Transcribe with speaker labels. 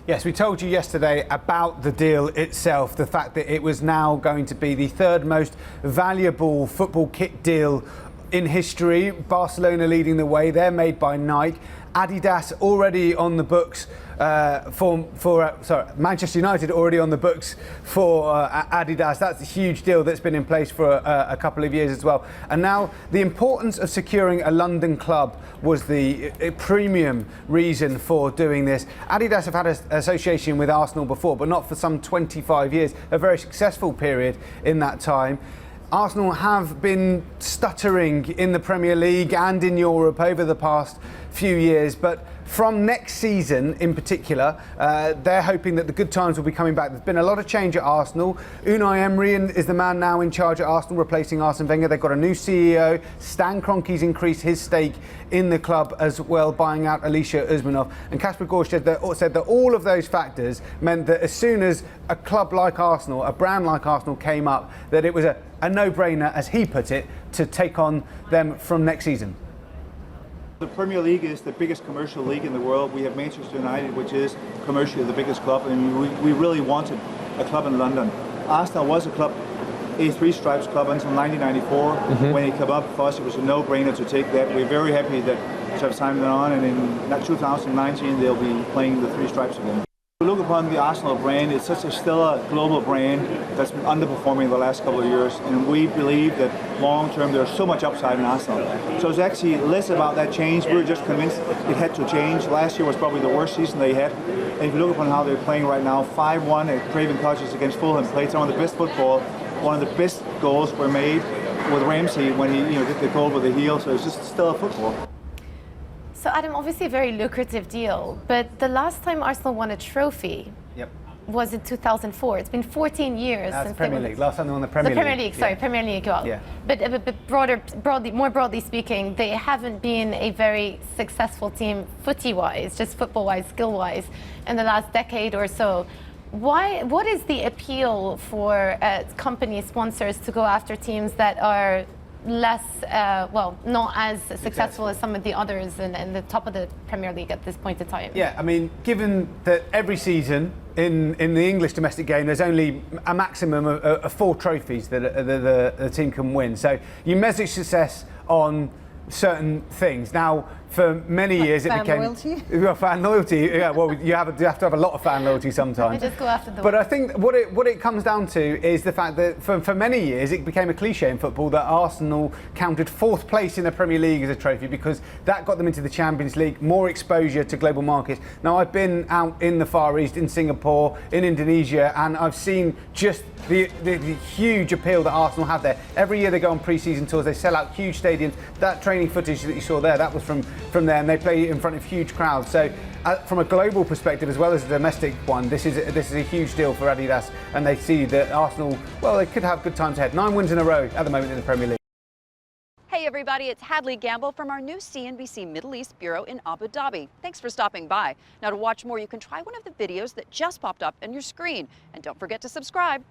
Speaker 1: Yes, we told you yesterday about the deal itself, the fact that it was now going to be the third most valuable football kit deal in history. Barcelona leading the way. They're made by Nike. Adidas already on the books Manchester United already on the books for Adidas. That's a huge deal that's been in place for a couple of years as well. And now the importance of securing a London club was the premium reason for doing this. Adidas have had an association with Arsenal before, but not for some 25 years. A very successful period in that time. Arsenal have been stuttering in the Premier League and in Europe over the past few years, but from next season in particular, they're hoping that the good times will be coming back. There's been a lot of change at Arsenal. Unai Emery is the man now in charge at Arsenal, replacing Arsene Wenger. They've got a new CEO. Stan Kroenke's increased his stake in the club as well, buying out Alisher Usmanov. And Kasper Rorsted said that all of those factors meant that as soon as a club like Arsenal, a brand like Arsenal came up, that it was a no-brainer, as he put it, to take on them from next season.
Speaker 2: The Premier League is the biggest commercial league in the world. We have Manchester United, which is commercially the biggest club, and we really wanted a club in London. Arsenal was a three stripes club until 1994. When it came up for us, it was a no-brainer to take that. We're very happy to have signed it on, and in 2019 they'll be playing the three stripes again. We look upon the Arsenal brand, it's still a global brand that's been underperforming the last couple of years, and we believe that long term there's so much upside in Arsenal. So it's actually less about that change. We were just convinced it had to change. Last year was probably the worst season they had. And if you look upon how they're playing right now, 5-1 at Craven Cottage against Fulham, played some of the best football. One of the best goals were made with Ramsey when he did the goal with the heel, so it's just still a football.
Speaker 3: So Adam, obviously a very lucrative deal, but the last time Arsenal won a trophy was in 2004. It's been 14 years
Speaker 1: That's
Speaker 3: since
Speaker 1: Premier League. Last time they won the Premier League.
Speaker 3: Sorry, Premier League. Well, but more broadly speaking, they haven't been a very successful team footy-wise, just football-wise, skill-wise, in the last decade or so. What is the appeal for company sponsors to go after teams that are less, not as successful as some of the others in the top of the Premier League at this point in time?
Speaker 1: Yeah, I mean, given that every season in the English domestic game, there's only a maximum of 4 trophies that the team can win. So you measure success on certain things. Now, for many years, it became
Speaker 4: loyalty.
Speaker 1: Fan loyalty. Yeah, well, you have to have a lot of fan loyalty sometimes.
Speaker 3: Just go after the.
Speaker 1: But I think what it comes down to is the fact that for many years it became a cliche in football that Arsenal counted 4th place in the Premier League as a trophy because that got them into the Champions League, more exposure to global markets. Now, I've been out in the Far East, in Singapore, in Indonesia, and I've seen just the huge appeal that Arsenal have there. Every year they go on pre-season tours, they sell out huge stadiums. That training footage that you saw there, that was from there, and they play in front of huge crowds. So from a global perspective as well as a domestic one, this is a huge deal for Adidas, and they see that Arsenal, well, they could have good times ahead. 9 wins in a row at the moment in the Premier League.
Speaker 5: Hey everybody, it's Hadley Gamble from our new CNBC Middle East Bureau in Abu Dhabi. Thanks for stopping by. Now to watch more, you can try one of the videos that just popped up on your screen. And don't forget to subscribe.